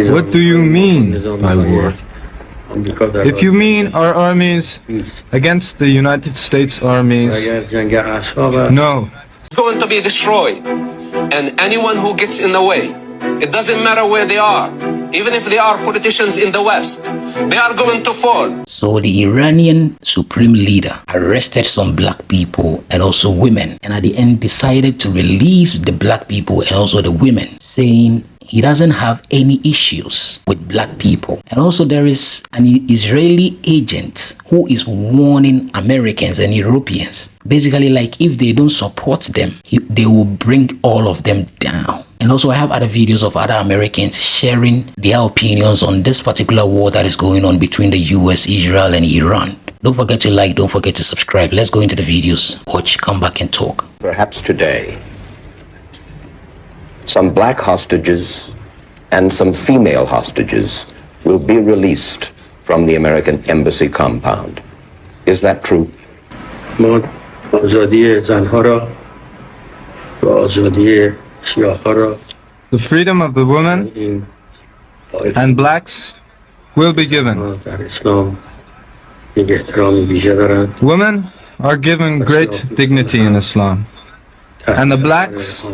What do you mean by war? If you mean our armies against the United States armies, no. It's going to be destroyed, and anyone who gets in the way, it doesn't matter where they are, even if they are politicians in the West, they are going to fall. So the Iranian supreme leader arrested some black people and also women, and at the end decided to release the black people and also the women, saying he doesn't have any issues with black people. And also there is an Israeli agent who is warning Americans and Europeans, basically like if they don't support them, they will bring all of them down. And also I have other videos of other Americans sharing their opinions on this particular war that is going on between the US, Israel and Iran. Don't forget to like, don't forget to subscribe. Let's go into the videos. Watch, come back and talk. Perhaps today, some black hostages and some female hostages will be released from the American embassy compound. Is that true? The freedom of the women and blacks will be given. Women are given great dignity in Islam, and the blacks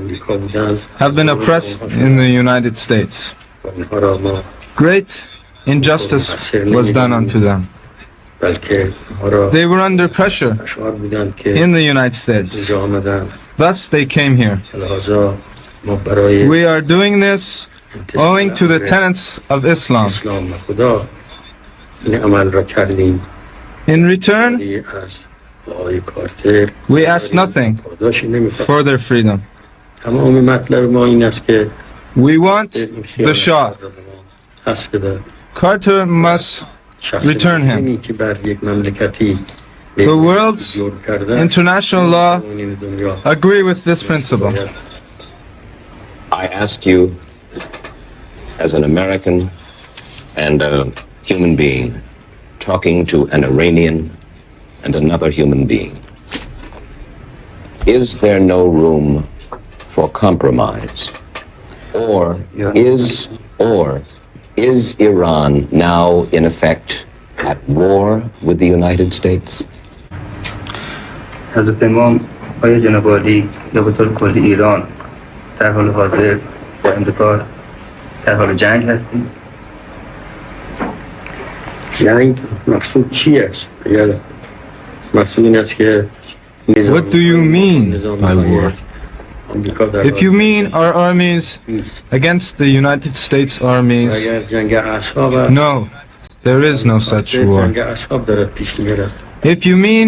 have been oppressed in the United States. Great injustice was done unto them. They were under pressure in the United States. Thus they came here. We are doing this owing to the tenets of Islam. In return, we ask nothing for their freedom. We want the Shah. Carter must return him. The world's international law agree with this principle. I ask you, as an American and a human being, talking to an Iranian and another human being, is there no room for compromise? Or is Iran now in effect at war with the United States? حضرت امام آیا جناب عالی یا به طور کلی ایران در حال حاضر با امریکا در حال جنگ هستیم؟ جنگ مقصود چی است؟ اگر مقصود این است که What do you mean by war? If you mean our armies against the United States armies, no, there is no such war. If you mean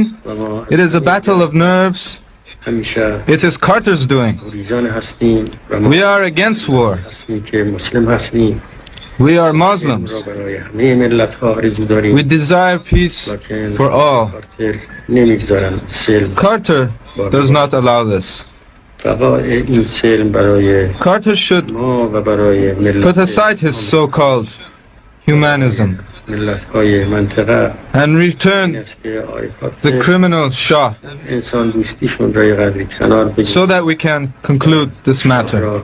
it is a battle of nerves, it is Carter's doing. We are against war. We are Muslims. We desire peace for all. Carter does not allow this. Carter should put aside his so-called humanism and return the criminal Shah so that we can conclude this matter.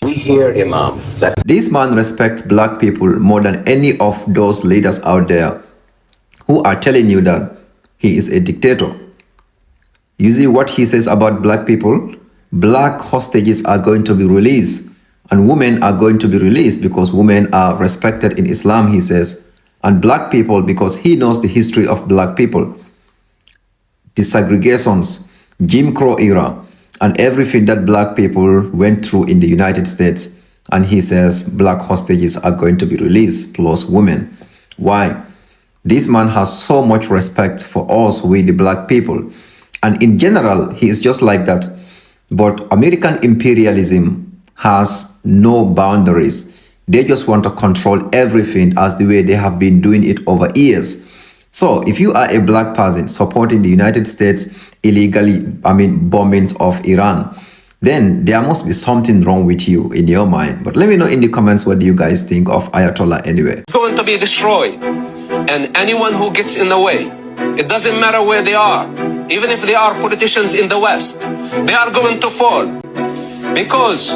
We hear, Imam, that this man respects black people more than any of those leaders out there who are telling you that he is a dictator. You see what he says about black people? Black hostages are going to be released and women are going to be released because women are respected in Islam, he says. And black people, because he knows the history of black people, desegregations, Jim Crow era, and everything that black people went through in the United States. And he says black hostages are going to be released, plus women. Why? This man has so much respect for us, we the black people. And in general, he is just like that. But American imperialism has no boundaries. They just want to control everything as the way they have been doing it over years. So if you are a black person supporting the United States illegally, bombings of Iran, then there must be something wrong with you in your mind. But let me know in the comments what do you guys think of Ayatollah anyway. It's going to be destroyed, and anyone who gets in the way, it doesn't matter where they are, even if they are politicians in the West, they are going to fall, because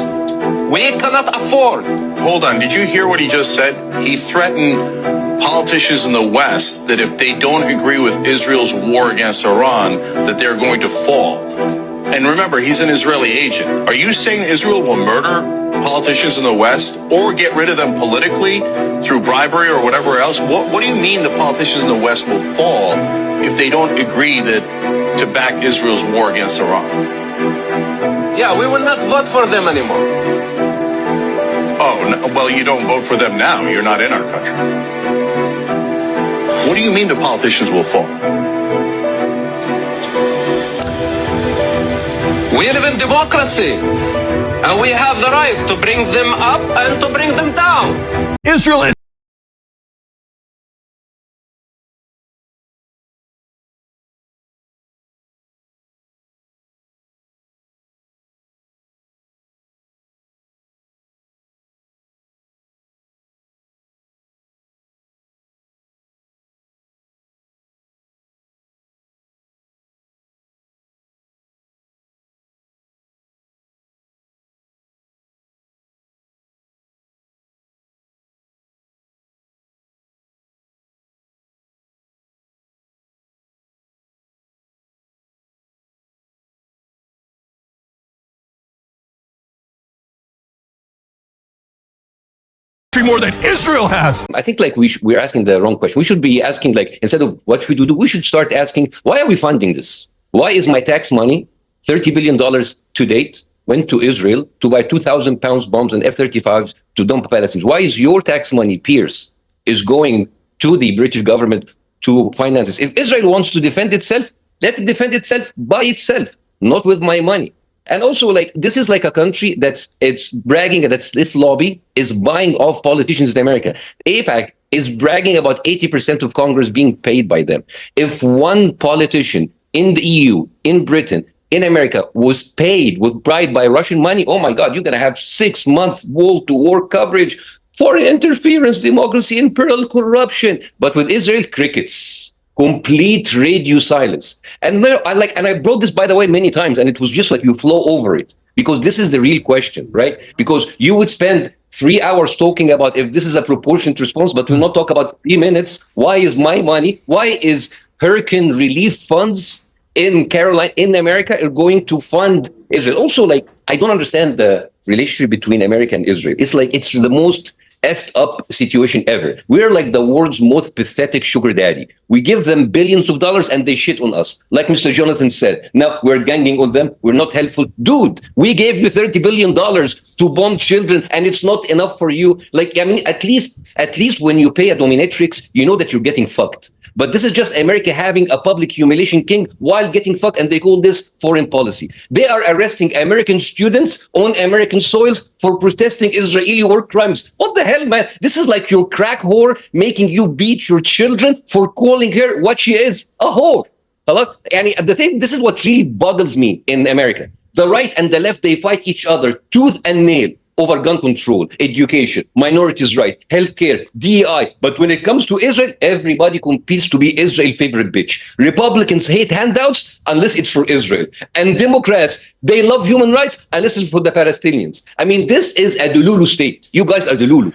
we cannot afford hold on. Did you hear what he just said? He threatened politicians in the West that if they don't agree with Israel's war against Iran, that they're going to fall. And remember, he's an Israeli agent. Are you saying Israel will murder politicians in the West or get rid of them politically through bribery or whatever else? What do you mean the politicians in the West will fall if they don't agree to back Israel's war against Iran? Yeah, we will not vote for them anymore. Oh, well, you don't vote for them now. You're not in our country. What do you mean the politicians will fall? We live in democracy, and we have the right to bring them up and to bring them down. Israel is more than Israel has. I think like we're asking the wrong question. We should be asking like, instead of what should we do, we should start asking, why are we funding this? Why is my tax money, $30 billion to date, went to Israel to buy 2,000 pounds bombs and F-35s to dump Palestinians? Why is your tax money, Pierce, is going to the British government to finance this? If Israel wants to defend itself, let it defend itself by itself, not with my money. And also, like, this is like a country it's bragging that this lobby is buying off politicians in America. AIPAC is bragging about 80% of Congress being paid by them. If one politician in the EU, in Britain, in America was paid with bribe by Russian money, oh my God, you're going to have 6-month wall-to-war coverage, foreign interference, democracy in peril, corruption. But with Israel, crickets. Complete radio silence. And I brought this, by the way, many times, and it was just like you flow over it, because this is the real question, right? Because you would spend 3 hours talking about if this is a proportionate response, but we'll not talk about 3 minutes. Why is my money, why is hurricane relief funds in America are going to fund Israel? Also, like, I don't understand the relationship between America and Israel. It's like, it's the most effed up situation ever. We're like the world's most pathetic sugar daddy. We give them billions of dollars and they shit on us. Like Mr. Jonathan said, now we're ganging on them. We're not helpful. Dude, we gave you $30 billion to bomb children and it's not enough for you. Like, I mean, at least when you pay a dominatrix, you know that you're getting fucked. But this is just America having a public humiliation king while getting fucked, and they call this foreign policy. They are arresting American students on American soils for protesting Israeli war crimes. What the hell, man? This is like your crack whore making you beat your children for calling her what she is, a whore. This is what really boggles me in America. The right and the left, they fight each other tooth and nail over gun control, education, minorities' rights, healthcare, DEI. But when it comes to Israel, everybody competes to be Israel's favorite bitch. Republicans hate handouts unless it's for Israel. And Democrats, they love human rights unless it's for the Palestinians. I mean, this is a Delulu state. You guys are Delulu.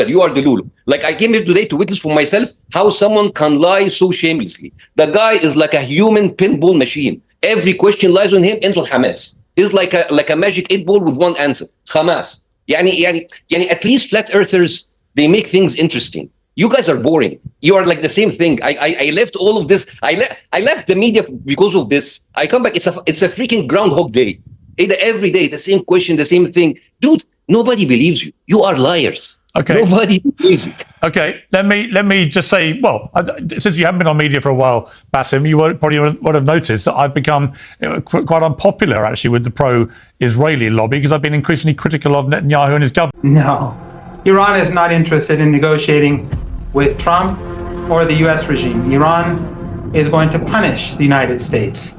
You are Delulu. Like, I came here today to witness for myself how someone can lie so shamelessly. The guy is like a human pinball machine. Every question lies on him, ends on Hamas. He's like a magic 8-ball with one answer, Hamas. At least flat earthers, they make things interesting. You guys are boring. You are like the same thing. I left all of this. I left the media because of this. I come back. It's a freaking Groundhog Day. Every day, the same question, the same thing. Dude, nobody believes you. You are liars. Okay. Nobody believes you. Okay. Let me just say, well, since you haven't been on media for a while, Bassem, you probably would have noticed that I've become quite unpopular, actually, with the pro-Israeli lobby, because I've been increasingly critical of Netanyahu and his government. No. Iran is not interested in negotiating with Trump or the U.S. regime. Iran is going to punish the United States,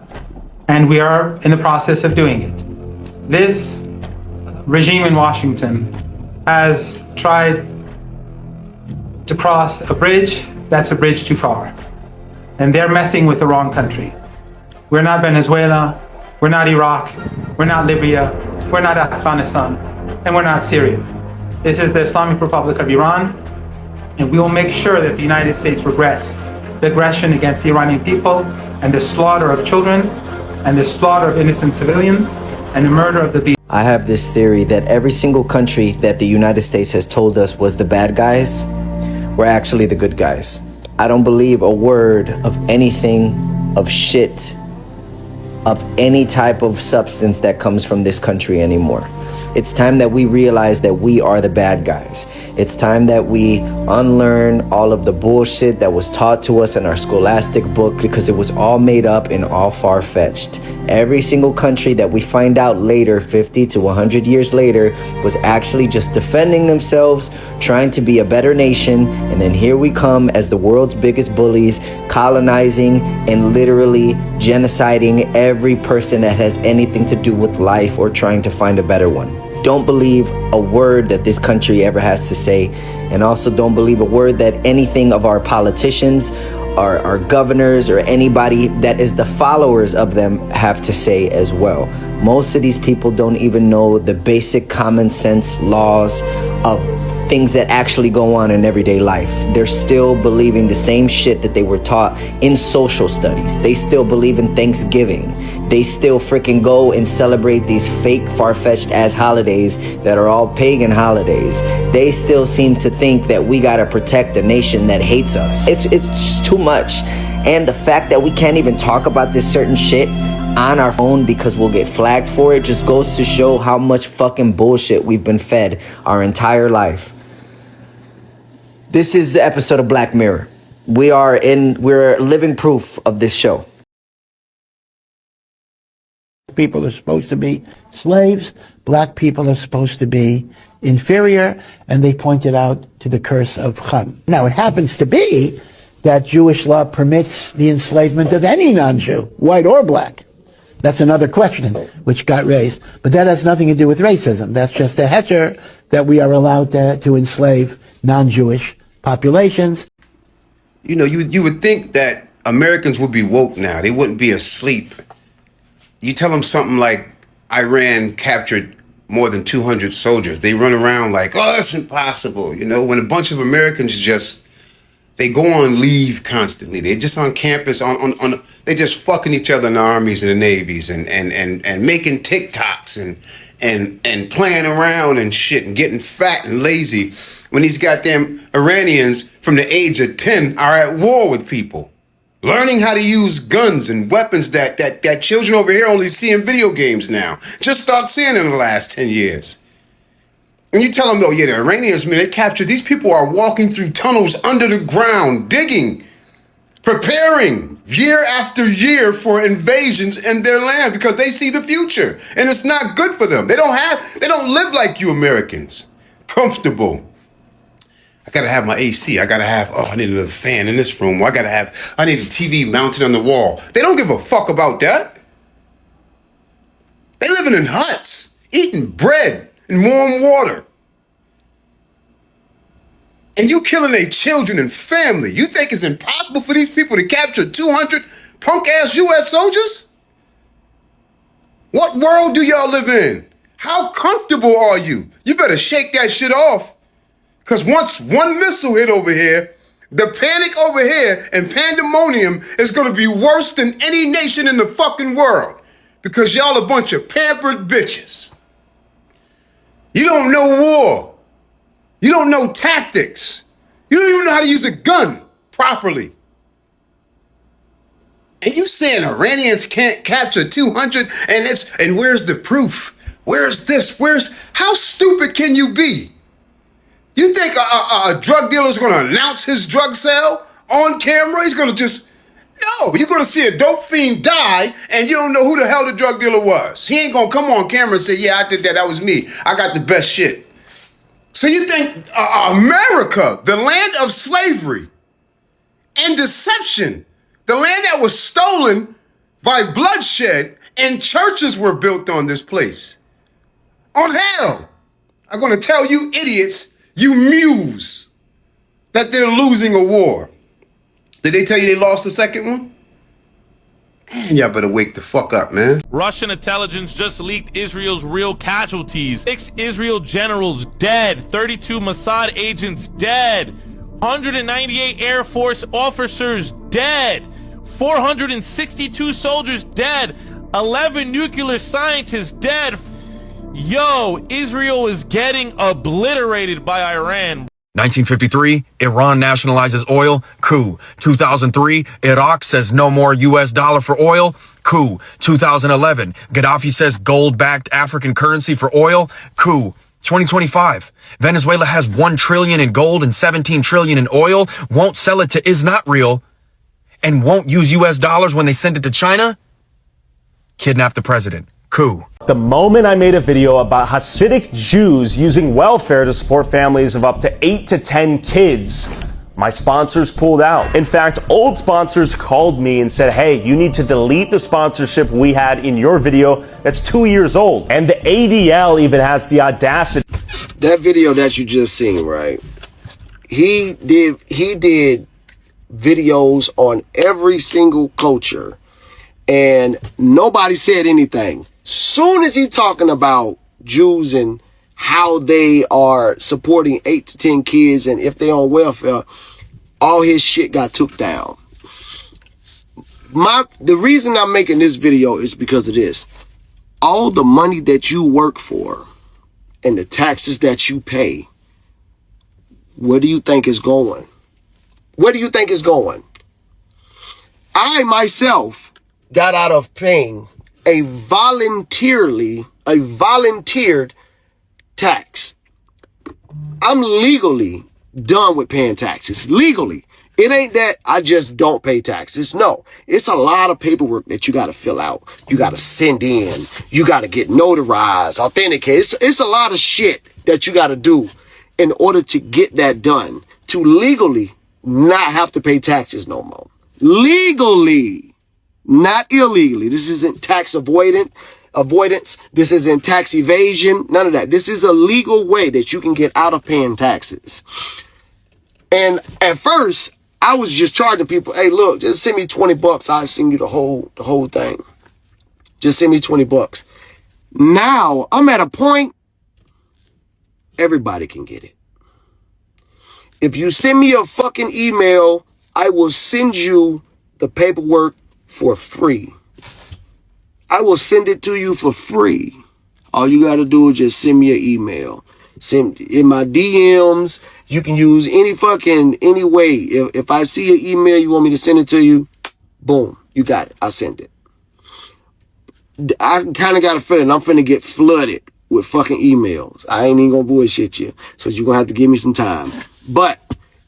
and we are in the process of doing it. This regime in Washington has tried to cross a bridge that's a bridge too far. And they're messing with the wrong country. We're not Venezuela, we're not Iraq, we're not Libya, we're not Afghanistan, and we're not Syria. This is the Islamic Republic of Iran, and we will make sure that the United States regrets the aggression against the Iranian people and the slaughter of children and the slaughter of innocent civilians and the murder of the leaders. I have this theory that every single country that the United States has told us was the bad guys were actually the good guys. I don't believe a word of anything, of shit, of any type of substance that comes from this country anymore. It's time that we realize that we are the bad guys. It's time that we unlearn all of the bullshit that was taught to us in our scholastic books, because it was all made up and all far-fetched. Every single country that we find out later, 50 to 100 years later, was actually just defending themselves, trying to be a better nation, and then here we come as the world's biggest bullies, colonizing and literally genociding every person that has anything to do with life or trying to find a better one. Don't believe a word that this country ever has to say, and also don't believe a word that anything of our politicians, our governors, or anybody that is the followers of them have to say as well. Most of these people don't even know the basic common sense laws of things that actually go on in everyday life. They're still believing the same shit that they were taught in social studies. They still believe in Thanksgiving. They still freaking go and celebrate these fake far-fetched ass holidays that are all pagan holidays. They still seem to think that we gotta protect a nation that hates us. It's just too much. And the fact that we can't even talk about this certain shit on our phone because we'll get flagged for it just goes to show how much fucking bullshit we've been fed our entire life. This is the episode of Black Mirror. We're living proof of this show. People are supposed to be slaves. Black people are supposed to be inferior, and they pointed out to the curse of Ham. Now, it happens to be that Jewish law permits the enslavement of any non-Jew, white or black. That's another question which got raised. But that has nothing to do with racism. That's just a heter that we are allowed to enslave non-Jewish populations. You know, you would think that Americans would be woke now. They wouldn't be asleep. You tell them something like Iran captured more than 200 soldiers. They run around like, oh, that's impossible. You know, when a bunch of Americans they go on leave constantly. They're just on campus, they just fucking each other in the armies and the navies and making TikToks and playing around and shit and getting fat and lazy when these goddamn Iranians from the age of 10 are at war with people. Learning how to use guns and weapons that children over here only see in video games now. Just start seeing in the last 10 years. And you tell them, oh yeah, the Iranians, man, they captured, these people are walking through tunnels under the ground, digging, preparing year after year for invasions in their land because they see the future. And it's not good for them. They don't live like you Americans. Comfortable. I gotta have my AC. I need another fan in this room. I need a TV mounted on the wall. They don't give a fuck about that. They living in huts, eating bread and warm water. And you killing their children and family. You think it's impossible for these people to capture 200 punk-ass U.S. soldiers? What world do y'all live in? How comfortable are you? You better shake that shit off. Because once one missile hit over here, the panic over here and pandemonium is going to be worse than any nation in the fucking world. Because y'all a bunch of pampered bitches. You don't know war. You don't know tactics. You don't even know how to use a gun properly. And you saying Iranians can't capture 200 and where's the proof? Where's this? How stupid can you be? You think a drug dealer is going to announce his drug sale on camera? He's going to no, you're going to see a dope fiend die and you don't know who the hell the drug dealer was. He ain't going to come on camera and say, yeah, I did that. That was me. I got the best shit. So you think America, the land of slavery and deception, the land that was stolen by bloodshed and churches were built on this place. On hell. I'm going to tell you idiots, you muse, that they're losing a war. Did they tell you they lost the second one? Y'all better wake the fuck up, man. Russian intelligence just leaked Israel's real casualties. 6 Israel generals dead, 32 Mossad agents dead, 198 Air Force officers dead, 462 soldiers dead, 11 nuclear scientists dead. Yo, Israel is getting obliterated by Iran. 1953, Iran nationalizes oil, coup. 2003, Iraq says no more US dollar for oil, coup. 2011, Gaddafi says gold-backed African currency for oil, coup. 2025, Venezuela has 1 trillion in gold and 17 trillion in oil, won't sell it to Is Not Real, and won't use US dollars when they send it to China? Kidnap the president. Coup. The moment I made a video about Hasidic Jews using welfare to support families of up to 8 to 10 kids, my sponsors pulled out. In fact, old sponsors called me and said, hey, you need to delete the sponsorship we had in your video that's 2 years old. And the ADL even has the audacity. That video that you just seen, right? He did videos on every single culture and nobody said anything. Soon as he talking about Jews and how they are supporting 8 to 10 kids and if they on welfare, all his shit got took down. The reason I'm making this video is because of this. All the money that you work for and the taxes that you pay, where do you think is going? Where do you think it's going? I myself got out of paying a volunteered tax. I'm legally done with paying taxes. Legally. It ain't that I just don't pay taxes. No, it's a lot of paperwork that you got to fill out. You got to send in. You got to get notarized, authenticated. It's a lot of shit that you got to do in order to get that done, to legally not have to pay taxes no more. Legally, not illegally. This isn't tax avoidance. This isn't tax evasion. None of that. This is a legal way that you can get out of paying taxes. And at first, I was just charging people, hey, look, just send me $20. I'll send you the whole thing. Just send me $20. Now, I'm at a point, everybody can get it. If you send me a fucking email, I will send you the paperwork for free. I will send it to you for free. All you got to do is just send me an email. Send in my DMs. You can use any way. If I see an email, you want me to send it to you, boom, you got it. I send it. I kind of got a feeling I'm finna get flooded with fucking emails. I ain't even gonna bullshit you. So you're gonna have to give me some time. But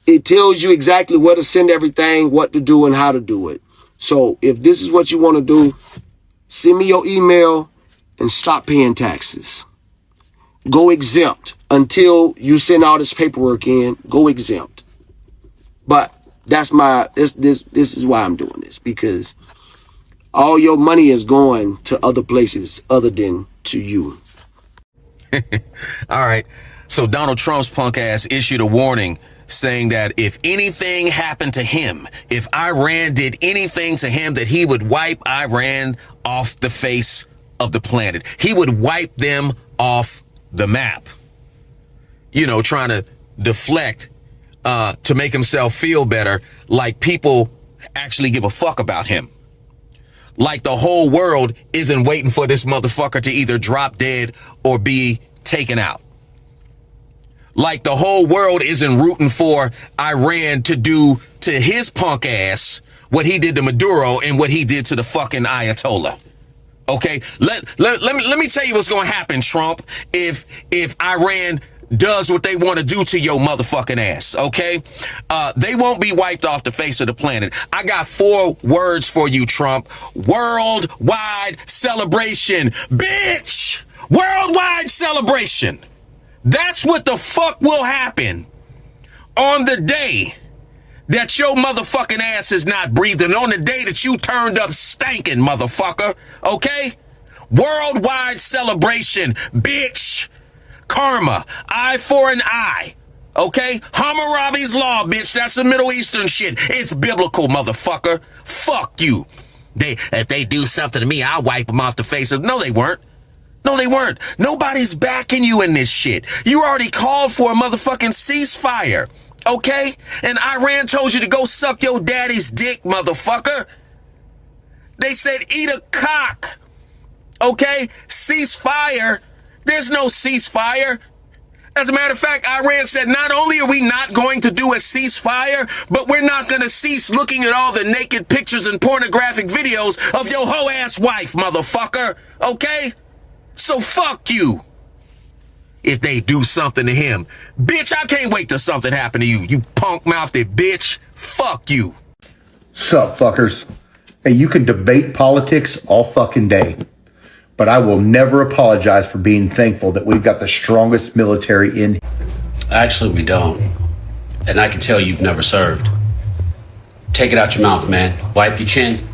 it tells you exactly where to send everything, what to do, and how to do it. So if this is what you want to do, send me your email and stop paying taxes. Go exempt until you send all this paperwork in. Go exempt. But that's this is why I'm doing this, because all your money is going to other places other than to you. All right. So Donald Trump's punk ass issued a warning saying that if anything happened to him, if Iran did anything to him, that he would wipe Iran off the face of the planet. He would wipe them off the map. You know, trying to deflect to make himself feel better, like people actually give a fuck about him. Like the whole world isn't waiting for this motherfucker to either drop dead or be taken out. Like the whole world isn't rooting for Iran to do to his punk ass what he did to Maduro and what he did to the fucking Ayatollah. Okay, let me tell you what's going to happen, Trump, if Iran does what they want to do to your motherfucking ass, okay? They won't be wiped off the face of the planet. I got 4 words for you, Trump. Worldwide celebration, bitch! Worldwide celebration. That's what the fuck will happen on the day that your motherfucking ass is not breathing, on the day that you turned up stankin', motherfucker, okay? Worldwide celebration, bitch. Karma, eye for an eye, okay? Hammurabi's law, bitch, that's the Middle Eastern shit. It's biblical, motherfucker. Fuck you. If they do something to me, I'll wipe them off the face of. No, they weren't. No, they weren't. Nobody's backing you in this shit. You already called for a motherfucking ceasefire, okay? And Iran told you to go suck your daddy's dick, motherfucker. They said eat a cock, okay? Ceasefire. There's no ceasefire. As a matter of fact, Iran said not only are we not going to do a ceasefire, but we're not going to cease looking at all the naked pictures and pornographic videos of your hoe-ass wife, motherfucker, okay? So fuck you. If they do something to him. Bitch, I can't wait till something happen to you, you punk-mouthed bitch. Fuck you. Sup, fuckers? Hey, you can debate politics all fucking day, but I will never apologize for being thankful that we've got the strongest military in. Actually, we don't. And I can tell you've never served. Take it out your mouth, man. Wipe your chin.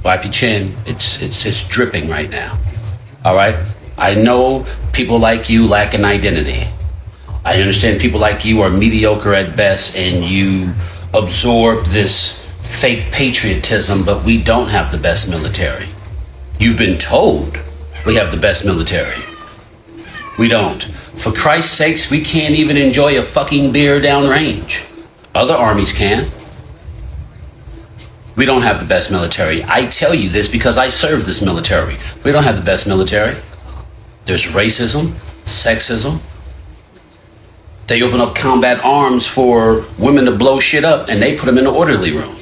Wipe your chin. It's dripping right now. All right? I know people like you lack an identity. I understand people like you are mediocre at best and you absorb this fake patriotism, but we don't have the best military. You've been told we have the best military. We don't. For Christ's sakes, we can't even enjoy a fucking beer downrange. Other armies can. We don't have the best military. I tell you this because I serve this military. We don't have the best military. There's racism, sexism. They open up combat arms for women to blow shit up and they put them in the orderly room.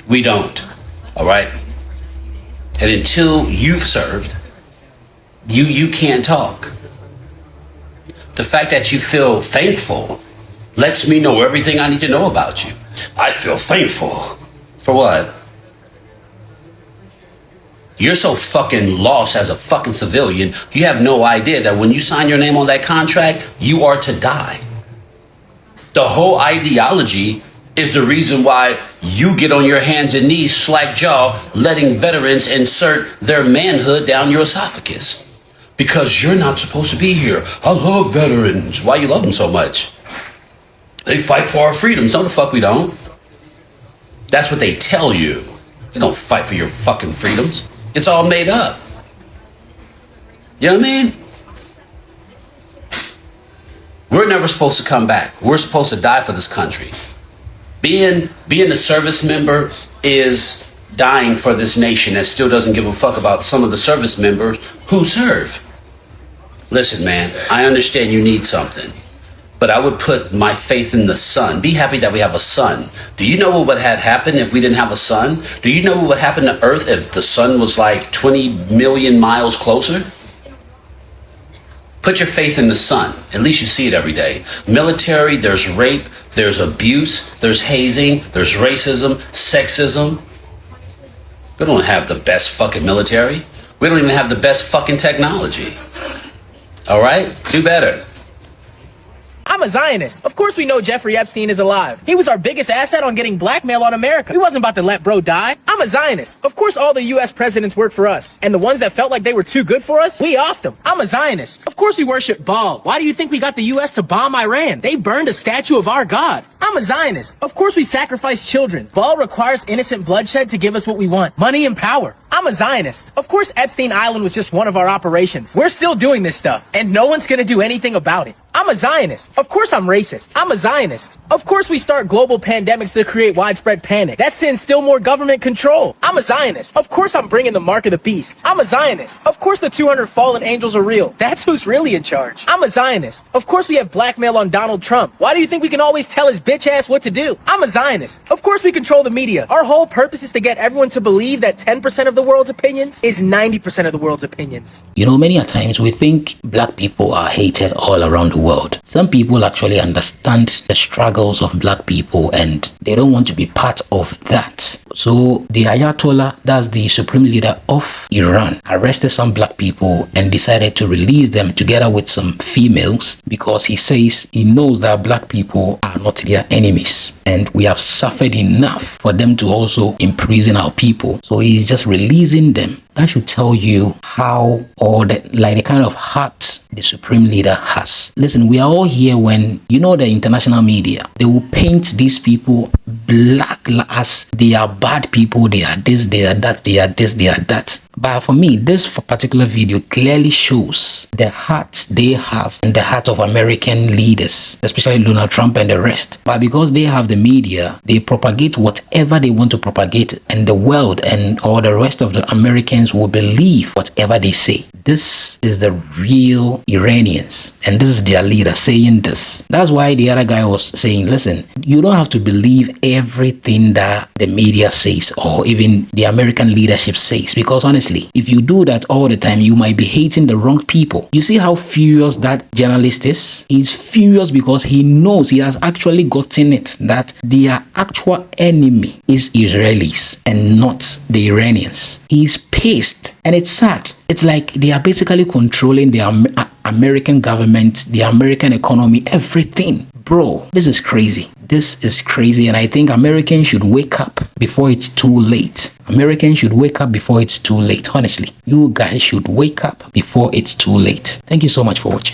We don't. All right? And until you've served, you can't talk. The fact that you feel thankful lets me know everything I need to know about you. I feel thankful. For what? You're so fucking lost as a fucking civilian, you have no idea that when you sign your name on that contract, you are to die. The whole ideology is the reason why you get on your hands and knees, slack jaw, letting veterans insert their manhood down your esophagus. Because you're not supposed to be here. I love veterans. Why you love them so much? They fight for our freedoms. No, the fuck we don't. That's what they tell you. You don't fight for your fucking freedoms. It's all made up. You know what I mean? We're never supposed to come back. We're supposed to die for this country. Being a service member is dying for this nation that still doesn't give a fuck about some of the service members who serve. Listen, man, I understand you need something, but I would put my faith in the sun. Be happy that we have a sun. Do you know what would have happened if we didn't have a sun? Do you know what would happen to Earth if the sun was like 20 million miles closer? Put your faith in the sun. At least you see it every day. Military, there's rape, there's abuse, there's hazing, there's racism, sexism. We don't have the best fucking military. We don't even have the best fucking technology. All right? Do better. I'm a Zionist. Of course we know Jeffrey Epstein is alive. He was our biggest asset on getting blackmail on America. We wasn't about to let bro die. I'm a Zionist. Of course all the US presidents work for us. And the ones that felt like they were too good for us, we offed them. I'm a Zionist. Of course we worship Baal. Why do you think we got the US to bomb Iran? They burned a statue of our God. I'm a Zionist. Of course we sacrifice children. Baal requires innocent bloodshed to give us what we want. Money and power. I'm a Zionist. Of course Epstein Island was just one of our operations. We're still doing this stuff. And no one's gonna do anything about it. I'm a Zionist. Of course I'm racist. I'm a Zionist. Of course we start global pandemics to create widespread panic. That's to instill more government control. I'm a Zionist. Of course I'm bringing the mark of the beast. I'm a Zionist. Of course the 200 fallen angels are real. That's who's really in charge. I'm a Zionist. Of course we have blackmail on Donald Trump. Why do you think we can always tell his bitch ass what to do? I'm a Zionist. Of course we control the media. Our whole purpose is to get everyone to believe that 10% of the world's opinions is 90% of the world's opinions. You know, many a times we think black people are hated all around the world. Some people actually understand the struggles of black people and they don't want to be part of that. So the Ayatollah, that's the supreme leader of Iran, arrested some black people and decided to release them together with some females because he says he knows that black people are not their enemies and we have suffered enough for them to also imprison our people. So he's just releasing them. That should tell you how, or the kind of heart the supreme leader has. Listen listen, we are all here when, you know, the international media, they will paint these people black as they are bad people, they are this, they are that, they are this, they are that. But for me, this particular video clearly shows the heart they have and the heart of American leaders, especially Donald Trump and the rest. But because they have the media, they propagate whatever they want to propagate, and the world and all the rest of the Americans will believe whatever they say. This is the real Iranians, and this is their leader saying this. That's why the other guy was saying, listen, you don't have to believe everything that the media says or even the American leadership says, because honestly, if you do that all the time, you might be hating the wrong people. You see how furious that journalist is? He's furious because he knows, he has actually gotten it, that their actual enemy is Israelis and not the Iranians. He's pissed, and it's sad. It's like they are basically controlling the American government, the American economy, everything. Bro, this is crazy. This is crazy, and I think Americans should wake up before it's too late. Americans should wake up before it's too late. Honestly, you guys should wake up before it's too late. Thank you so much for watching.